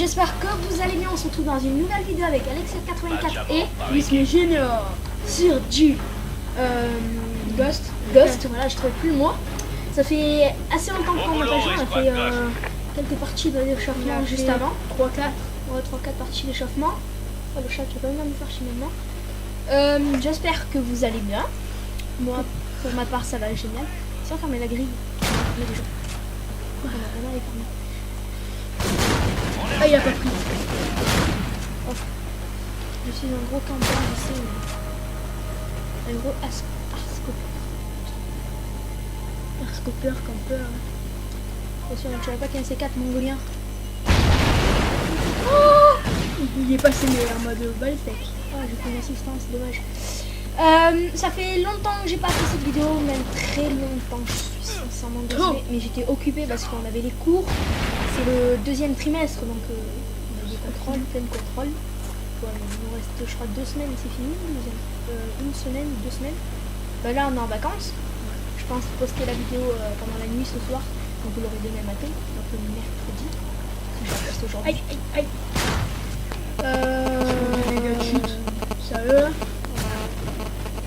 j'espère que vous allez bien. On se retrouve dans une nouvelle vidéo avec Alex84 et Disney Junior sur du Ghost. Voilà, je trouvais plus le mot. Ça fait assez longtemps qu'on n'a pas joué. On a fait quelques parties d'échauffement juste avant. 3-4. Ouais, 3-4 parties d'échauffement. Oh, le chat qui va pas me faire chier maintenant. J'espère que vous allez bien. Moi, pour ma part, ça va génial. Sans fermer la grille. Mais déjà. Voilà, elle est fermée. Ah, il a pas pris. Oh. Je suis un gros campeur ici. Un gros arscopeur, campeur. Attention, tu vois pas qu'un C4 mongolien. Oh, il est passé mais en mode balle sec. Oh, j'ai fait une assistance, c'est dommage. Ça fait longtemps que j'ai pas fait cette vidéo, même très longtemps, je suis sincèrement désolée, mais j'étais occupée parce qu'on avait les cours. C'est le deuxième trimestre, donc on a des contrôles, plein de contrôles. Ouais, il nous reste, je crois, 2 semaines et c'est fini. Une semaine, 2 semaines. Bah, là, on est en vacances. Je pense poster la vidéo pendant la nuit ce soir, donc vous l'aurez demain matin, donc le mercredi. Je la poste aujourd'hui. Aïe. Sérieux là?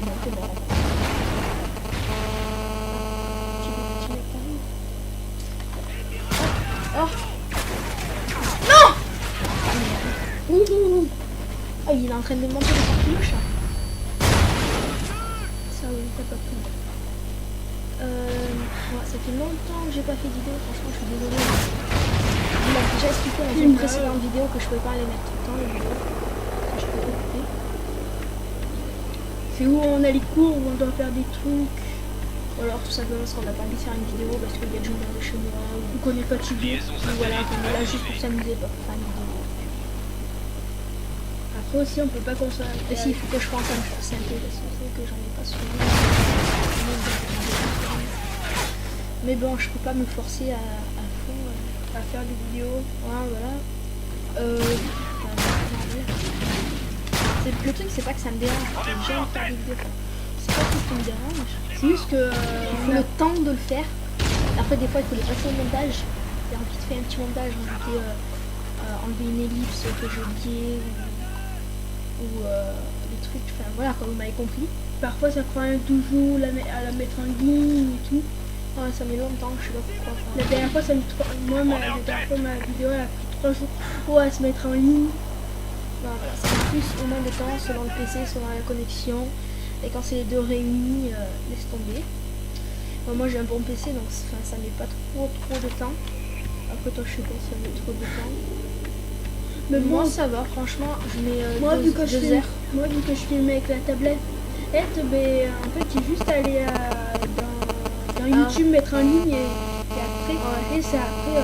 Non, c'est bon. Oh. Non. Oh, il est en train de monter le parti chat. Ça oui, t'as pas pris. Ouais, ça fait longtemps que j'ai pas fait de vidéo, franchement je suis désolée. Je l'ai déjà expliqué dans une précédente vidéo que je pouvais pas les mettre tout le temps les vidéos. Je peux occuper. C'est où on a les cours, où on doit faire des trucs. Ou alors tout simplement parce qu'on n'a pas envie de faire une vidéo parce qu'il y a des gens dans les chez moi Ou qu'on est fatigué. ou voilà, qu'on est là juste pour s'amuser, pas pour faire une vidéo. Après aussi on peut pas consommer. Et si, il faut que je pense à me forcer un peu parce que c'est que j'en ai pas souvent. Mais bon, je peux pas me forcer à fond à faire des vidéos. Ouais, voilà. Le truc, c'est pas que ça me dérange. J'aime faire des vidéos. C'est pas tout ce qui me dérange. C'est juste que Il faut le temps de le faire. Après, des fois, il faut les passer au montage. J'ai envie de faire un petit montage, enlever une ellipse que j'ai oubliée ou des trucs. Enfin, voilà, comme vous m'avez compris. parfois ça prend toujours à la mettre en ligne et tout. Ouais, ça met longtemps, je sais pas pourquoi. Enfin, La dernière fois, ça a mis 3... Moi, la dernière fois, ma vidéo elle a pris 3 jours à se mettre en ligne. non, voilà, ça met plus ou moins de temps selon le PC, selon la connexion. Et quand c'est les deux réunis, laisse tomber. Moi j'ai un bon PC donc ça met pas trop de temps. Après toi je sais pas si ça met trop de temps. Mais moi ça va, franchement je mets moi, vu 2 que heures. Moi vu que je filme avec la tablette, ben, en fait j'ai juste à aller dans YouTube mettre en ligne et après c'est après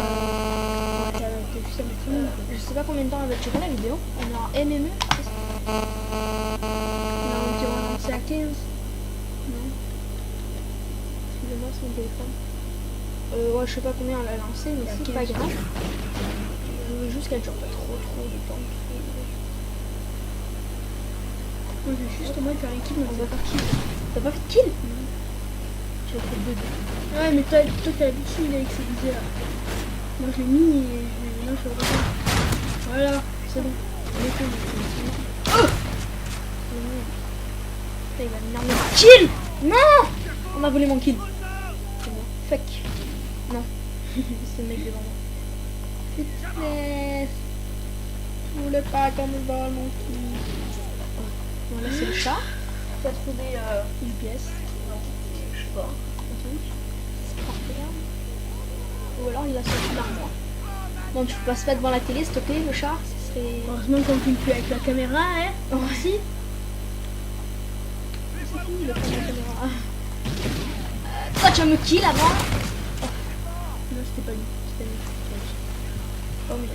t'as juste à mettre en ligne. Je sais pas combien de temps elle va durer la vidéo. On est en MME. C'est à 15. Excusez-moi, c'est mon téléphone. Ouais, je sais pas combien elle a lancé, mais c'est pas grave. Je veux juste qu'elle dure pas trop de temps. Moi, je vais juste faire un kill, mais On va faire kill. T'as pas fait de kill? Tu as fait 2. Ouais, mais toi t'as l'habitude avec ces vidéos là. Moi je l'ai mis et là je regarde. Voilà, c'est bon. Oh! Il va m'énerver. Kill! Non! On m'a volé mon kill. C'est bon. Fuck. Non. C'est le mec devant moi. Fitness. Je voulais pas qu'on me vole mon kill. Bon, là c'est le chat. Tu as trouvé une pièce. Non. Je sais pas. Un truc. Parfait. Ou alors il a sorti l'armoire. Bon, tu peux pas se mettre devant la télé s'il te plaît, le chat. Ce serait... Heureusement qu'on filme plus avec la caméra, hein. Oh, si. Le prendre la caméra. Toi tu vas me kill avant. Oh. Non, c'était pas lui. C'était lui. Oh mais il y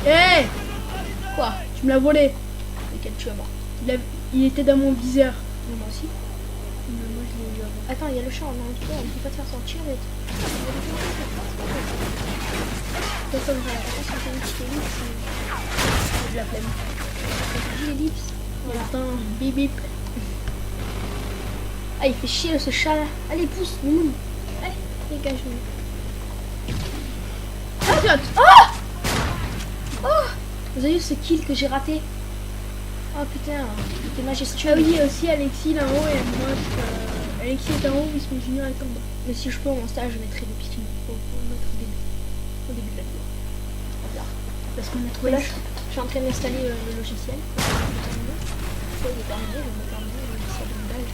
en a Hé, quoi? tu me l'as volé. Lequel tu as mort? Il était dans mon viseur. Mais moi aussi. Mais moi je l'ai eu avant. Attends, il y a le chat, on peut pas te faire sortir mais... Personne va la faire une petite ellipse. J'ai de la flemme. J'ai l'ellipse. Voilà. Attends, bip bip. Ah, il fait chier ce chat là. Allez, pousse, Moumoun. Allez, dégage-nous. Ah, Oh! Vous avez vu ce kill que j'ai raté? Oh putain, c'était majestueux. Ah oui, il y a aussi Alexis là en haut et moi Alexis est en haut, Wisme Junior est en bas. Mais si je peux, mon stage, je mettrai des petits au début de la vidéo. Voilà. Parce qu'on a trouvé là, je suis en train d'installer le logiciel. Il est terminé, je vais terminer le logiciel de montage.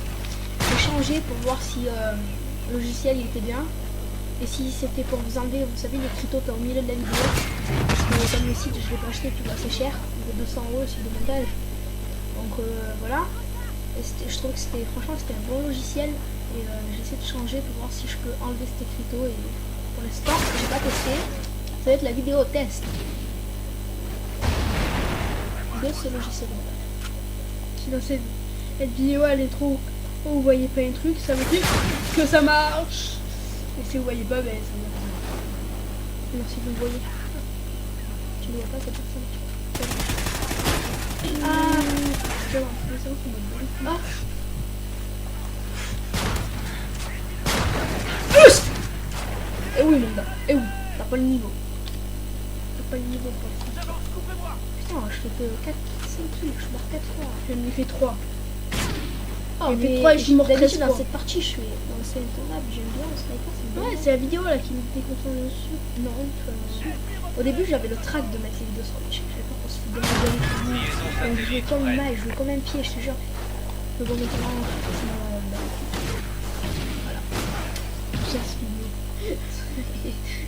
J'ai changé pour voir si le logiciel il était bien. Et si c'était pour vous enlever, vous savez, l'écriteau qui est au milieu de la vidéo. Parce que comme le site, je l'ai pas acheté, puis assez cher. Il vaut 200 € le site de montage. Donc voilà. Et je trouve que franchement, c'était un bon logiciel. Et j'essaie de changer pour voir si je peux enlever cet écriteau. Et pour l'instant, je n'ai pas testé. Ça va être la vidéo test de ce logiciel. Sinon, cette vidéo elle est trop. Oh, vous voyez pas un truc, ça veut dire que ça marche. Et si vous voyez pas, ben ça marche. Merci, vous le voyez. Tu ne vois pas cette personne. Ah, c'est bon, ah. Et oui, mon gars, et oui, t'as pas le niveau. T'as pas le niveau pour ça. Putain, je fais que 4, 5 kills, je suis mort 4 fois. J'en ai fait 3. Oh, j'ai fait 3 et je suis mort 13 dans fois. cette partie, je suis dans le intenable, j'aime bien le sniper, c'est bien. Ouais, c'est la vidéo là qui me déconcentre dessus. Non, au début, j'avais le trac de mettre les vidéos sur Twitch. J'avais peur qu'on se foute de ma gueule. Donc, je jouais comme une maille, je jouais comme un pied, je te jure. Mais bon, maintenant, voilà. J'ai ce vidéo.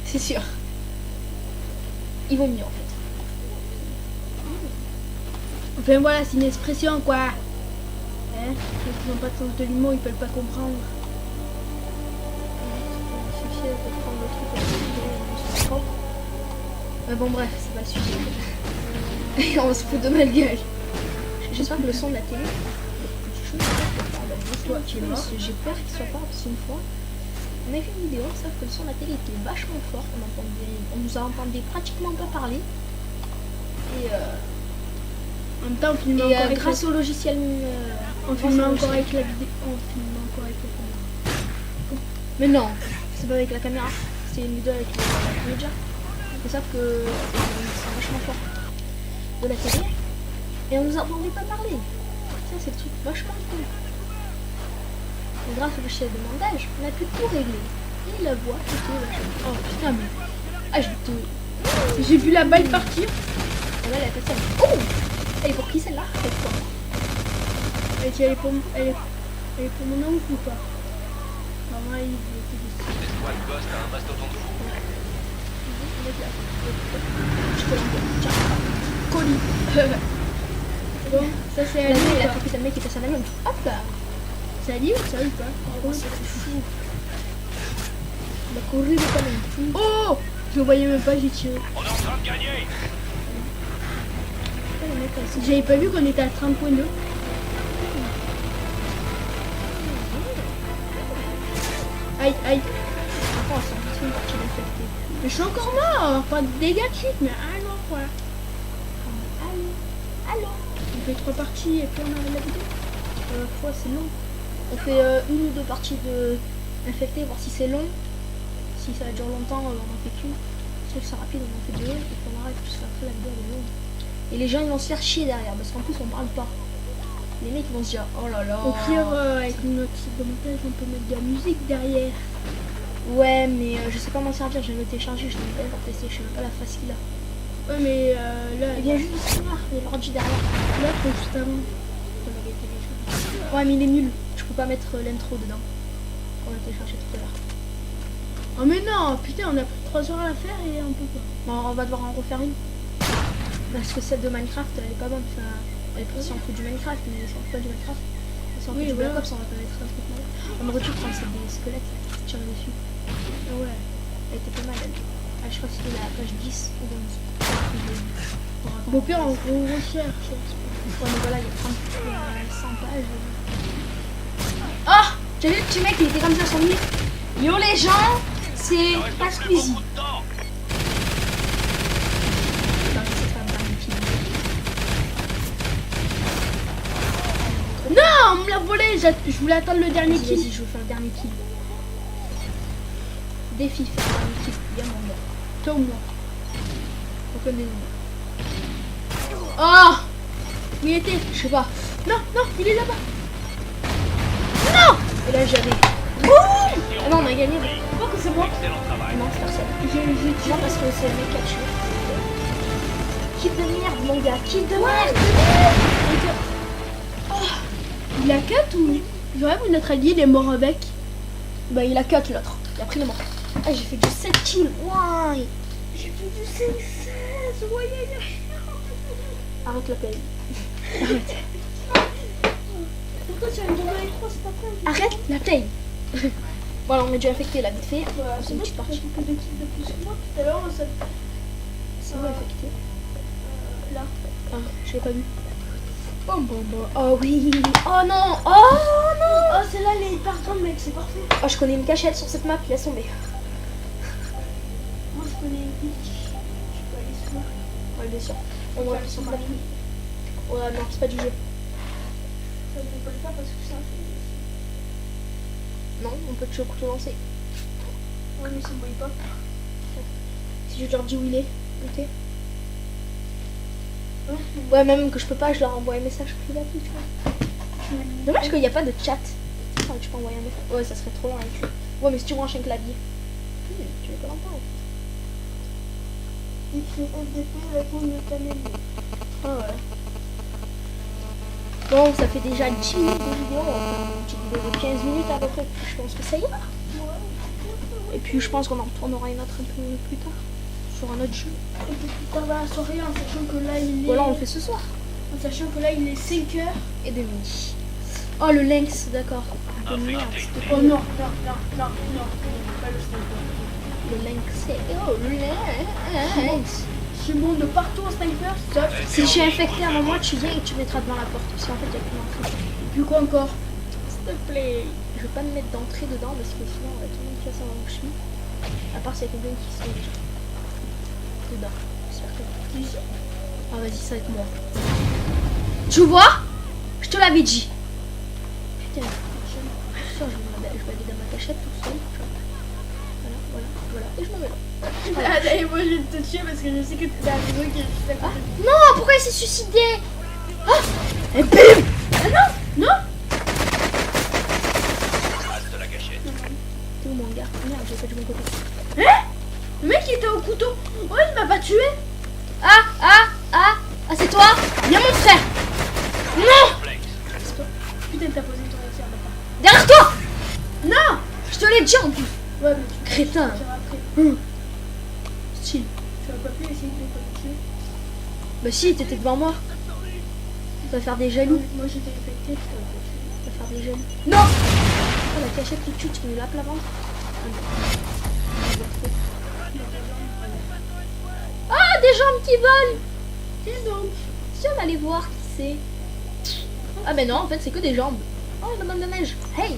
C'est sûr. Ils vont mieux en fait. Enfin voilà, c'est une expression quoi. Hein, ceux qui n'ont pas de sens de l'humour, ils peuvent pas comprendre. Il suffit de prendre le truc. Mais bon bref, c'est pas le sujet. Et on se fout de ma gueule. J'espère que le son de la télé. J'ai peur qu'il soit pas parce qu'une fois, on a fait une vidéo, sauf que le son de la télé était vachement fort. On nous a entendu pratiquement pas parler. Et en même temps, on filme encore avec grâce au logiciel. On filme encore avec la vidéo. On filme encore avec la caméra. Mais non, c'est pas avec la caméra. C'est une vidéo avec la caméra. C'est ça que c'est vachement fort de la télé. Et on nous a entendu pas parler. Ça, c'est le truc vachement cool. Et grâce au logiciel de montage, on a pu tout régler. Et la voix, c'était vachement. Oh putain, mais. Ah, je te. J'ai vu la balle partir. Et là, elle a fait celle. Oh! Elle est pour qui celle-là? Elle est pour moi. Elle est pour mon oncle ou pas? Maman, il était dessus. Laisse-moi le boss, t'as un mastodonte de fou. Je te l'envoie. Tiens, colis. Bon, ça c'est La Ali. nuit, il a attrapé un mec qui était sa même. Hop là. C'est Ali ou ça ou pas? Oh, c'est fou. Il a couru de ta main. Oh! Je le voyais même pas, j'ai tiré. On est en train de gagner. J'avais pas vu qu'on était à 30.2. Aïe, aïe. Oh, c'est une partie d'infecté. Mais je suis encore mort. Pas de dégâts de chute, mais alors quoi. Allô? On fait 3 parties et puis on arrête la vidéo. Fois c'est long. On fait une ou deux parties de infecté, voir si c'est long. Si ça dure longtemps, on en fait qu'une. Si c'est rapide, on en fait deux. Et puis on arrête, parce qu'après la vidéo elle est longue. Et les gens ils vont se faire chier derrière, parce qu'en plus on parle pas. Les mecs ils vont se dire, oh là là. Au pire, avec notre site de montage, on peut mettre de la musique derrière. Ouais, mais je sais pas m'en servir, je vais le télécharger, je l'ai pas pour tester, je sais même pas la face qu'il a. Ouais, mais là, Il vient juste de se voir, il y a l'ordi derrière. là, c'est juste avant. Ouais, mais il est nul, je peux pas mettre l'intro dedans. On l'a téléchargé tout à l'heure. Oh, mais non, putain, on a pris 3 heures à la faire et on peut pas. Bon, on va devoir en refaire une. Parce que celle de Minecraft, elle est pas bonne. Enfin, elle est si on fout du Minecraft, mais si on fout pas du Minecraft. Si on fout du Black Ops, on va pas mettre un truc mal. On aurait dû prendre celle des squelettes qui se tirent dessus. Ah ouais. Elle était pas mal, elle. Ah, je crois que c'était la page 10 ou 11. Bon, au pire, on recherche. Ouais, mais voilà, il y a 100 pages. Oh! T'as vu le petit mec, il était comme ça sur lui. Yo les gens, c'est pas Squeezie. Non, on me l'a volé. Je voulais attendre le dernier kill. Vas-y, je veux faire le dernier kill. Défi, faire le dernier kill. Viens mon gars. Toi ou moi? Aucun des deux. Ah, où il était? Je sais pas. Non, non, il est là-bas. Non. Et là j'avais. Ah non, on a gagné. Pourquoi que c'est moi? Excellent travail. Non, c'est personne. J'ai tué. Non, parce que c'est le mec qui a tué. Kid de merde, mon gars. Kid de merde. Il a cut ou... J'aurais vu notre allié, il est mort avec. Bah, il a cut l'autre. Il a pris le mort. Ah, j'ai fait du 7 kills. Ouais. J'ai fait du 5-16. Ouais. Arrête la play. Pourquoi tu vas me tomber avec 3, c'est pas grave. Arrête la play. Voilà, on est déjà infecté là, vite fait. Voilà, C'est une petite partie. que de kills de plus que moi. Tout à l'heure, ça... C'est où infecté? Là. Ah, je l'ai pas vu. Oh oui. Oh non. Oh non. Oh, c'est là les parfums, mec, c'est parfait. Oh, je connais une cachette sur cette map, laisse tomber. Moi, je connais une bitch. Je peux aller sur là. Ouais, bien sûr. On va aller sur la ligne. Ouais, non, c'est pas du jeu. Ça, je vais pas le faire parce que c'est un fait. Non, on peut te couteau lancer. Ouais, mais ça me voit pas. Si je leur dis où il est, ok. Ouais, même que je peux pas, je leur envoie un message privé, tu vois. Dommage qu'il n'y a pas de chat. Enfin, tu peux envoyer un message. Ouais, ça serait trop long avec lui. Ouais, mais si tu branches un clavier. Tu veux pas l'entendre. Il fait FDP, répondre de ta même. Ah ouais. Bon, ça fait déjà 10 minutes de vidéo. Enfin, une petite vidéo de 15 minutes à peu près. Je pense que ça ira. Et puis je pense qu'on en retournera une autre un peu plus tard. Sur un autre jeu. Un peu plus tard dans la soirée, en sachant que là, il est... Voilà, on le fait ce soir. En sachant que là, il est 5h. Et demi. Oh, le lynx, d'accord. Ah, de merde, Oh non, non, pas le sniper. le lynx, c'est... Oh, le lynx. Je suis bon de partout en sniper, sauf... Si j'ai infecté un moment, tu viens et tu mettras devant la porte. Parce qu'en fait, il n'y a plus d'entrée. Puis quoi encore? S'il te plaît. Je veux pas me mettre d'entrée dedans parce que sinon, tout le monde qui va savoir où je suis. À part s'il y a quelqu'un qui se met dedans. J'espère que... Ici? Ah, vas-y, ça va être moi. Tu vois? Je te l'avais dit. Putain, je vais aller dans ma cachette tout seul. Voilà. Et je me mets là. Allez, moi je vais te tuer parce que je sais que t'es la maison qui est juste à côté. Non, pourquoi il s'est suicidé? Ah, et bim. Ah non! Non! Reste la gâchette. T'es où mon gars? Merde, j'ai pas du bon côté. Hein? Le mec il était au couteau. Oh, il m'a pas tué. Ah, c'est toi? Viens mon frère. Non. Flex. Putain, t'as posé ton laser là-bas. Derrière toi. Non! Je te l'ai dit en plus. Ouais, mais tu Crétin. tu après. Style. Tu vas pas pu essayer de le tuer. Bah si, t'étais devant moi. Tu vas faire des jaloux. Moi j'étais infecté, je peux pas tuer. Tu vas faire des jaloux. Non. Oh, la cachette qui tue, tu me la plat ventre. Ah, des jambes qui volent. Tiens donc. Si on allait voir qui c'est. Ah ben non, en fait c'est que des jambes. Oh, la bonne de neige. Hey.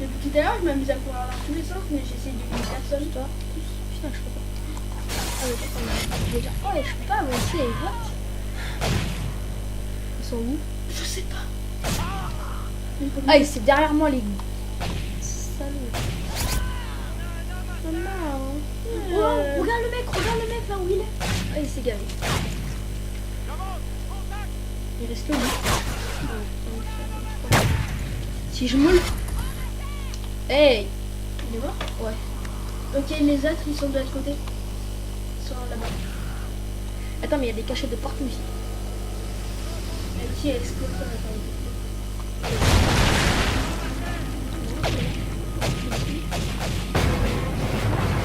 Depuis tout à l'heure, je m'amuse à courir dans tous les sens, mais j'essaie de tuer personne. Toi. Putain, je peux pas. Ah oui, d'accord. Je vais dire, oh, je peux pas avancer. What? Ils sont où? Je sais pas. Ah, c'est derrière moi les gars. Salut. Maman. Oh, regarde le mec là où il est. Ah, il s'est gavé. Il reste où? Si je me le... Hey. Il est mort? Ouais. Ok, les autres ils sont de l'autre côté. Ils sont là-bas. Attends, mais il y a des cachettes de partout ici. Elle aussi elle explose quand elle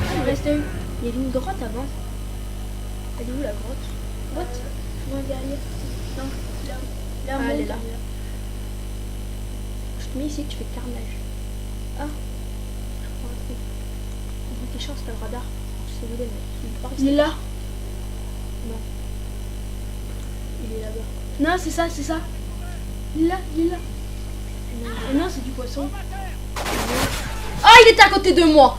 Ah, il reste une. Il y avait une grotte avant. Elle est où la grotte? What? Moi derrière. Non, là. Là, Ah, elle est là. derrière. Je te mets ici, tu fais carnage. Ah. Je prends un truc. On voit tes chances, t'as le radar. Je sais où il est, mais il est pas resté. Il est là. Non. Il est là-bas. Non, c'est ça, c'est ça. Il est là, il est là. Et non, c'est du poisson. Ah, il était à côté de moi.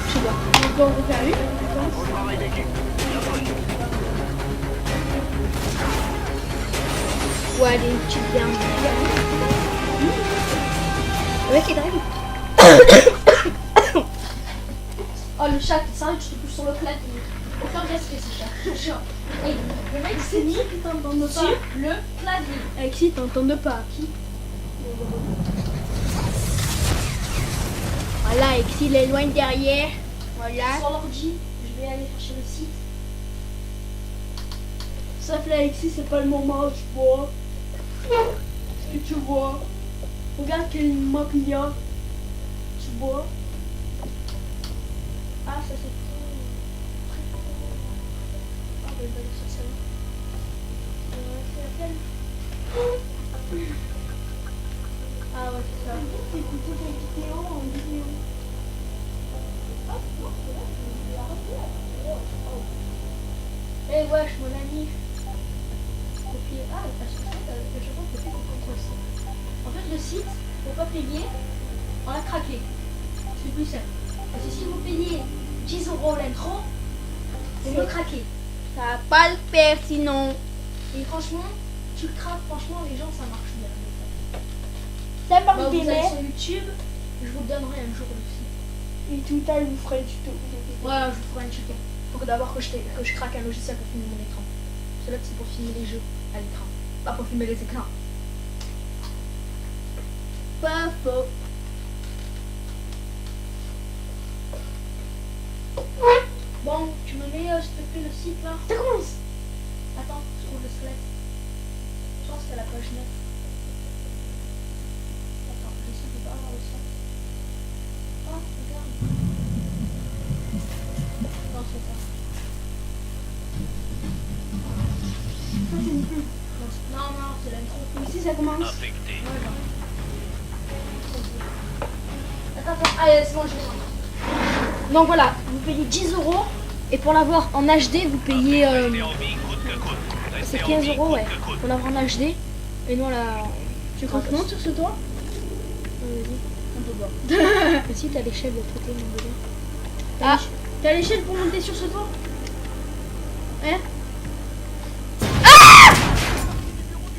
Je sais pas. On peut en refaire une, je pense. Travail d'équipe. Ouais, elle est une petite dernière. Le mec est dingue. Oh le chat, sérieux, tu te couches sur le clavier. Aucun respect ce chat. Genre, hey, le mec s'est mis sur le clavier. Alexis, t'entends pas. Qui? Voilà, Alexis l'éloigne derrière. Voilà. Sur l'ordi, je vais aller chercher le site. Ça fait Alexis, c'est pas le moment, tu vois. Est-ce que tu vois? Regarde quelle map il y a. Tu vois? Ah, ça c'est cool. Ah, bah, il va aller sur celle-là. C'est laquelle? Ah, ouais, c'est ça. Écoutez ta vidéo en vidéo. Eh wesh mon ami. Copier. Ah parce que je vois que c'est contre le site. En fait le site, pour pas payer, on l'a craqué. C'est plus simple. Parce que si vous payez 10 € l'intro, c'est le craquer. Ça va pas le faire sinon. Et franchement, tu le craques, franchement les gens ça marche bien. Ça marche Bah, vous bien. allez sur YouTube, je vous donnerai un jour le site. Et tout à l'heure, vous ferez le tuto. Ouais, je vous ferai un tuto. Faut que d'abord que je craque un logiciel pour filmer mon écran. Celui-là c'est pour filmer les jeux à l'écran, pas pour filmer les écrans. Pas faux. Bon, tu me mets s'il te plaît le site là. Ça commence. Attends, je trouve le squelette. Je pense que c'est la page 9. Attends, j'essaie de pas avoir le son. Oh, regarde. Non, c'est ça. Non, non, c'est l'intro. Ici, ça commence. Infecté. Ouais, non. Attends, allez, c'est bon, je vais rentrer. Donc voilà, vous payez 10 € et pour l'avoir en HD, vous payez. Restez en vie coûte que coûte. C'est Restez en 15 vie, € coûte ouais. que coûte. Pour l'avoir en HD. Et nous, là. Tu comptes monter sur ce toit? Vas-y. On peut voir. Mais si t'as l'échelle de l'autre côté, mon bébé. Ah, t'as l'échelle pour monter sur ce toit? Hein?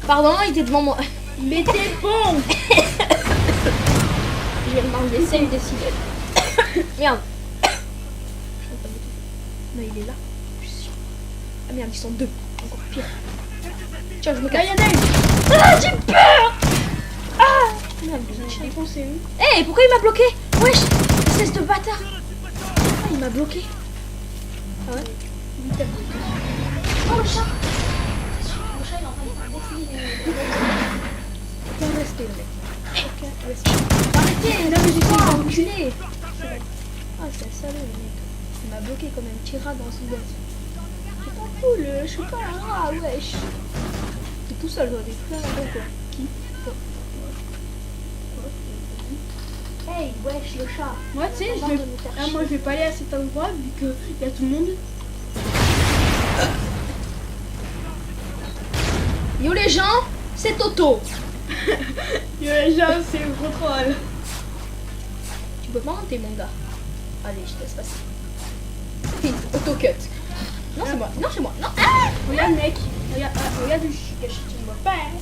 Pardon, il était devant moi. Mais t'es bon! Je vais le manger, c'est une décider. Merde. Non, il est là. Je suis sûre. Ah merde, ils sont deux. Encore pire. Tiens, je me casse. Ah, j'ai peur! Ah! Merde, J'ai défoncé une. Eh, pourquoi il m'a bloqué? Wesh! Espèce de bâtard! Ah, il m'a bloqué. Ah ouais? Oh, le chat! Le chat, il est en train de défiler les... Aucun respect, le mec. Aucun respect. Arrêtez! Non, mais j'ai pas enculé! Ah, c'est un salaud, le mec. Il m'a bloqué comme un tirade dans son gosse. Je t'en fous, je suis pas un rat, wesh! T'es tout seul, toi, t'es plus là, quoi. Qui? Toi. Hey, wesh, le chat! Moi, tu sais, Avant de me faire chier. moi, je vais pas aller à cet endroit vu qu'il y a tout le monde. Yo les gens, c'est Toto! Yo, les gens, c'est le gros troll. Tu peux pas monter, mon gars. Allez, je te laisse passer. Auto-cut. Non, c'est moi. Non, c'est moi. Non. Ah! Regarde, mec. Regarde où je suis caché, tu me vois pas, hein.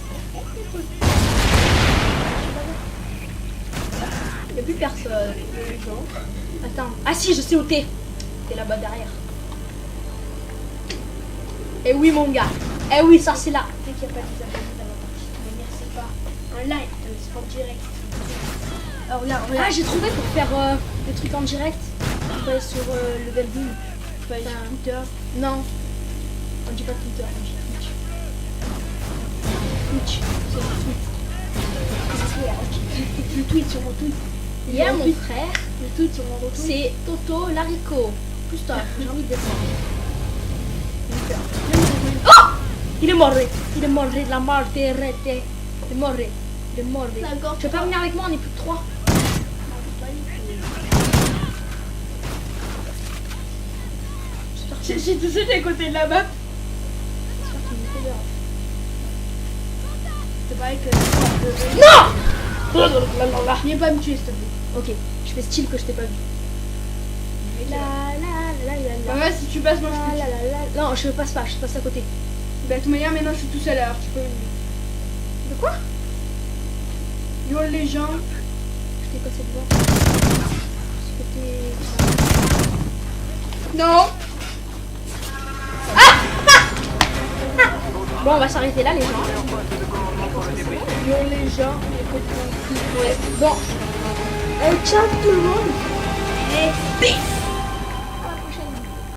Il n'y a plus personne. Les gens. Attends. Ah si, je sais où t'es. T'es là-bas derrière. Eh oui, mon gars. Eh oui, ça c'est là. Tu sais qu'il n'y a pas des abonnés dans la partie. Mais c'est pas un live, c'est pas en direct. Alors regarde, regarde. Ah, j'ai trouvé pour faire le truc en direct. On va sur le Belgium. Tu vas aller sur Twitter. Non. On dit pas Twitter, on dit Twitch. Twitch, c'est le tweet. Tu tweets sur mon tweet. Il y a mon frère. Le tweet sur mon retour. C'est Toto Larico. Plus tard, j'ai envie de descendre. Oh! Il est mort. Il est mort de la mort. Il est mort. Il est mort. D'accord. Tu veux pas venir avec moi? On est plus que 3. Je suis tout seul à côté de la map. C'est pareil que. Non! Viens pas me tuer, s'il te plaît. Ok, je fais style que je t'ai pas vu. La la la la Bah, la. ouais, si tu passes, moi je La, te la, la, la. Non, je passe pas, je passe à côté. Bah, de toute manière, maintenant je suis tout seul alors tu peux venir. De quoi? Yo les gens. Je t'ai passé devant. Parce que t'es... Non. Bon, on va s'arrêter là, les gens. Non, les gens, Ouais. Bon. ciao tout le monde. Et peace.